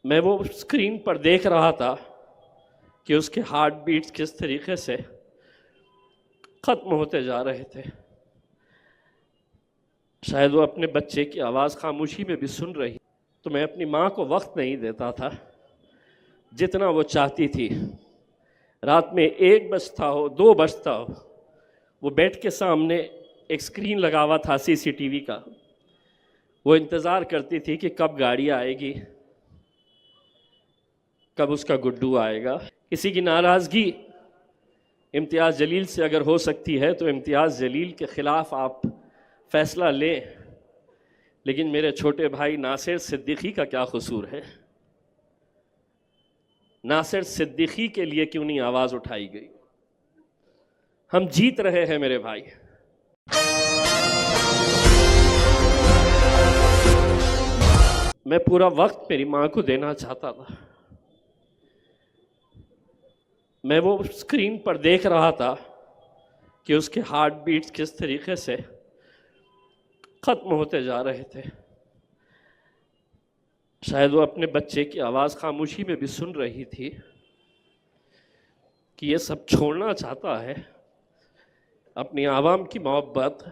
मैं वो स्क्रीन पर देख रहा था कि उसके हार्ट बीट्स किस तरीके से ख़त्म होते जा रहे थे। शायद वो अपने बच्चे की आवाज़ खामोशी में भी सुन रही, तो मैं अपनी माँ को वक्त नहीं देता था जितना वो चाहती थी। रात में 1 बजता हो 2 बजता हो, वो बेड के सामने एक स्क्रीन लगा हुआ था CCTV का। वो इंतज़ार करती थी कि कब गाड़ी आएगी, कब उसका गुड्डू आएगा। किसी की नाराज़गी इम्तियाज़ जलील से अगर हो सकती है तो इम्तियाज़ जलील के ख़िलाफ़ आप फ़ैसला लें, लेकिन मेरे छोटे भाई नासिर सिद्दीकी का क्या कसूर है? नासिर सिद्दीकी के लिए क्यों नहीं आवाज़ उठाई गई? हम जीत रहे हैं मेरे भाई। मैं पूरा वक्त मेरी माँ को देना चाहता था। मैं वो स्क्रीन पर देख रहा था कि उसके हार्ट बीट्स किस तरीके से ख़त्म होते जा रहे थे। शायद वो अपने बच्चे की आवाज़ खामोशी में भी सुन रही थी कि ये सब छोड़ना चाहता है, अपनी आवाम की मोहब्बत,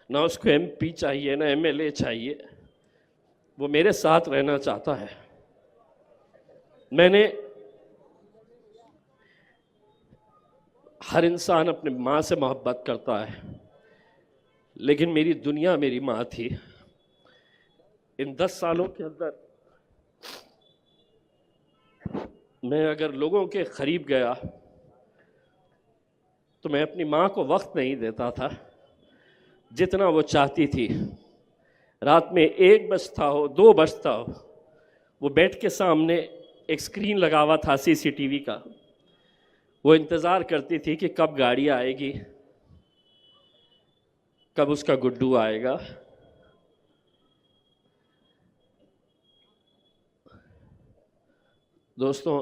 ना उसको MP चाहिए ना MLA चाहिए, वो मेरे साथ रहना चाहता है। हर इंसान अपने माँ से मोहब्बत करता है, लेकिन मेरी दुनिया मेरी माँ थी। इन 10 सालों के अंदर मैं अगर लोगों के करीब गया तो मैं अपनी माँ को वक्त नहीं देता था जितना वो चाहती थी। रात में 1 बजता हो 2 बजता हो, वो बेड के सामने एक स्क्रीन लगा हुआ था CCTV का। वो इंतज़ार करती थी कि कब गाड़ी आएगी, कब उसका गुड्डू आएगा। दोस्तों,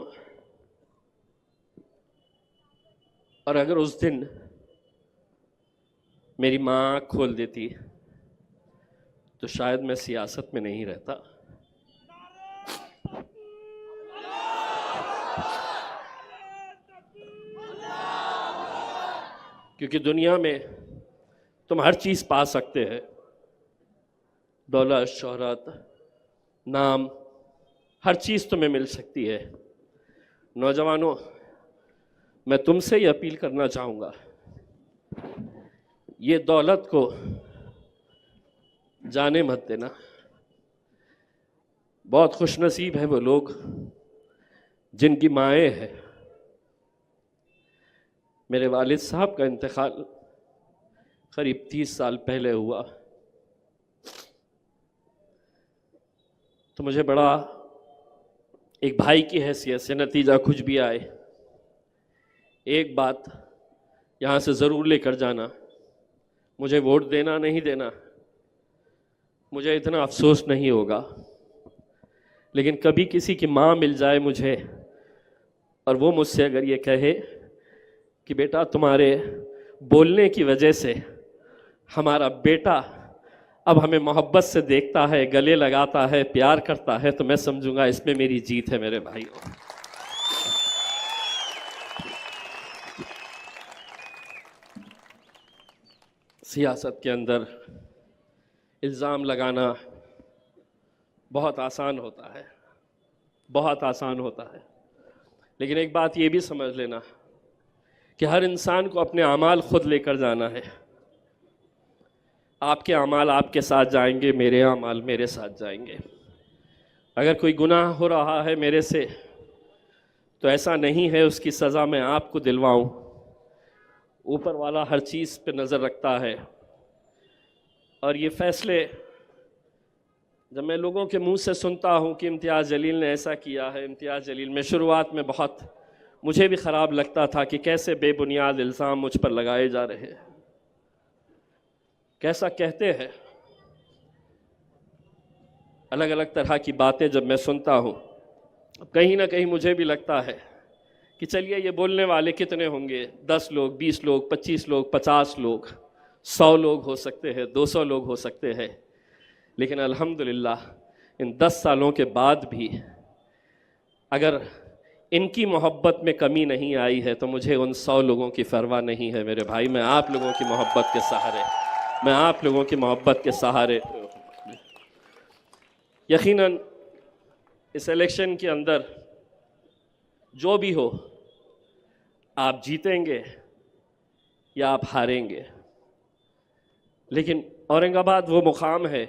और अगर उस दिन मेरी माँ आँख खोल देती तो शायद मैं सियासत में नहीं रहता। क्योंकि दुनिया में तुम हर चीज़ पा सकते हैं, दौलत, शोहरत, नाम, हर चीज़ तुम्हें मिल सकती है। नौजवानों, मैं तुमसे ही अपील करना चाहूँगा, ये दौलत को जाने मत देना। बहुत खुशनसीब है वो लोग जिनकी माएँ हैं। मेरे वालिद साहब का इंतकाल करीब 30 साल पहले हुआ, तो मुझे बड़ा एक भाई की हैसियत से, नतीजा कुछ भी आए, एक बात यहाँ से ज़रूर लेकर जाना, मुझे वोट देना नहीं देना, मुझे इतना अफसोस नहीं होगा, लेकिन कभी किसी की माँ मिल जाए मुझे और वो मुझसे अगर ये कहे कि बेटा तुम्हारे बोलने की वजह से हमारा बेटा अब हमें मोहब्बत से देखता है, गले लगाता है, प्यार करता है, तो मैं समझूंगा इसमें मेरी जीत है मेरे भाइयों। सियासत के अंदर इल्ज़ाम लगाना बहुत आसान होता है, बहुत आसान होता है, लेकिन एक बात ये भी समझ लेना कि हर इंसान को अपने अमाल खुद लेकर जाना है। आपके अमाल आपके साथ जाएंगे, मेरे अमाल मेरे साथ जाएंगे। अगर कोई गुनाह हो रहा है मेरे से, तो ऐसा नहीं है उसकी सज़ा मैं आपको दिलवाऊं। ऊपर वाला हर चीज़ पे नज़र रखता है, और ये फ़ैसले जब मैं लोगों के मुंह से सुनता हूँ कि इम्तियाज़ जलील ने ऐसा किया है, इम्तियाज़ जलील, में शुरुआत में बहुत मुझे भी ख़राब लगता था कि कैसे बेबुनियाद इल्ज़ाम मुझ पर लगाए जा रहे हैं, कैसा कहते हैं। अलग अलग तरह की बातें जब मैं सुनता हूँ, कहीं ना कहीं मुझे भी लगता है कि चलिए ये बोलने वाले कितने होंगे, 10 लोग, 20 लोग, 25 लोग, 50 लोग, 100 लोग हो सकते हैं, 200 लोग हो सकते हैं, लेकिन अल्हम्दुलिल्लाह इन 10 सालों के बाद भी अगर इनकी मोहब्बत में कमी नहीं आई है तो मुझे उन 100 लोगों की परवाह नहीं है मेरे भाई। मैं आप लोगों की मोहब्बत के सहारे, मैं आप लोगों की मोहब्बत के सहारे यकीनन इस इलेक्शन के अंदर जो भी हो, आप जीतेंगे या आप हारेंगे, लेकिन औरंगाबाद वो मुकाम है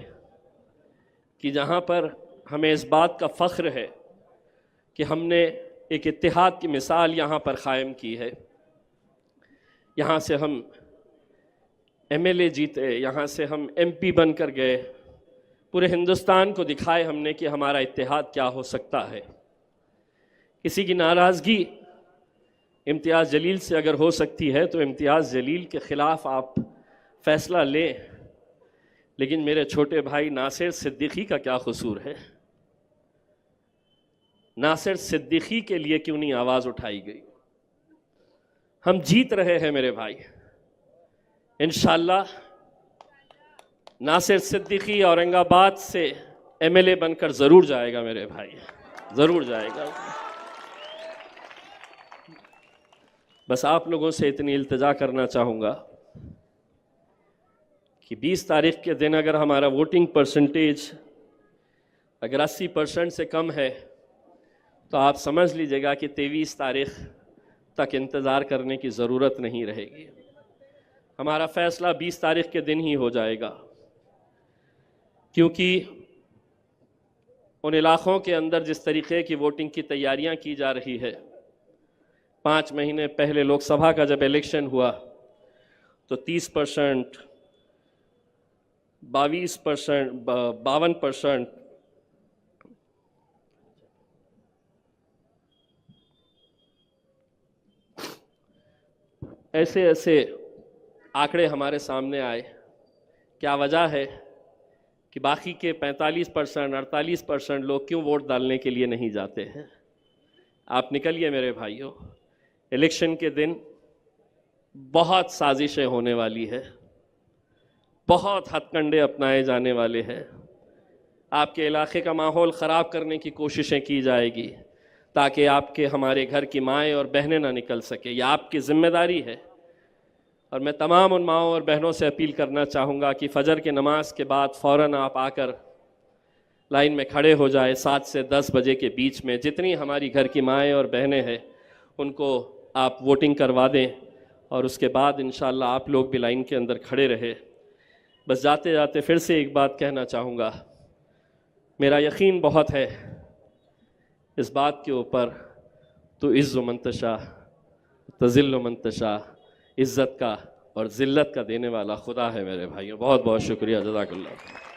कि जहाँ पर हमें इस बात का फ़ख्र है कि हमने एक इत्तेहाद की मिसाल यहाँ पर क़ायम की है। यहाँ से हम एमएलए जीते, यहाँ से हम एमपी बनकर गए, पूरे हिंदुस्तान को दिखाए हमने कि हमारा इत्तेहाद क्या हो सकता है। किसी की नाराज़गी इम्तियाज़ जलील से अगर हो सकती है तो इम्तियाज़ जलील के ख़िलाफ़ आप फ़ैसला लें, लेकिन मेरे छोटे भाई नासिर सिद्दीकी का क्या कसूर है? नासिर सिद्दीकी के लिए क्यों नहीं आवाज़ उठाई गई? हम जीत रहे हैं मेरे भाई। इंशाअल्लाह नासिर सिद्दीकी औरंगाबाद से एमएलए बनकर ज़रूर जाएगा मेरे भाई, ज़रूर जाएगा। बस आप लोगों से इतनी इल्तिजा करना चाहूँगा कि 20 तारीख के दिन अगर हमारा वोटिंग परसेंटेज अगर 80% से कम है तो आप समझ लीजिएगा कि 23 तारीख तक इंतज़ार करने की ज़रूरत नहीं रहेगी। हमारा फ़ैसला 20 तारीख के दिन ही हो जाएगा, क्योंकि उन इलाक़ों के अंदर जिस तरीक़े की वोटिंग की तैयारियां की जा रही है, 5 महीने पहले लोकसभा का जब इलेक्शन हुआ तो 30%, 22%, 52%, ऐसे ऐसे आंकड़े हमारे सामने आए। क्या वजह है कि बाकी के 45%, 48% लोग क्यों वोट डालने के लिए नहीं जाते हैं? आप निकलिए मेरे भाइयों, इलेक्शन के दिन बहुत साजिशें होने वाली है, बहुत हथकंडे अपनाए जाने वाले हैं। आपके इलाके का माहौल ख़राब करने की कोशिशें की जाएगी ताकि आपके हमारे घर की माएँ और बहनें ना निकल सके। यह आपकी ज़िम्मेदारी है। और मैं तमाम उन माओं और बहनों से अपील करना चाहूँगा कि फ़जर के नमाज के बाद फ़ौरन आप आकर लाइन में खड़े हो जाए। 7 से 10 बजे के बीच में जितनी हमारी घर की माएँ और बहनें हैं उनको आप वोटिंग करवा दें, और उसके बाद इंशाअल्लाह आप लोग भी लाइन के अंदर खड़े रहे। बस जाते जाते फिर से एक बात कहना चाहूँगा, मेरा यकीन बहुत है इस बात के ऊपर, तो इज़्ज़ु मन तशा तज़िल्लु मन तशा, इज़्ज़त का और ज़िल्लत का देने वाला खुदा है मेरे भाइयों। बहुत बहुत शुक्रिया, जज़ाकल्लाह।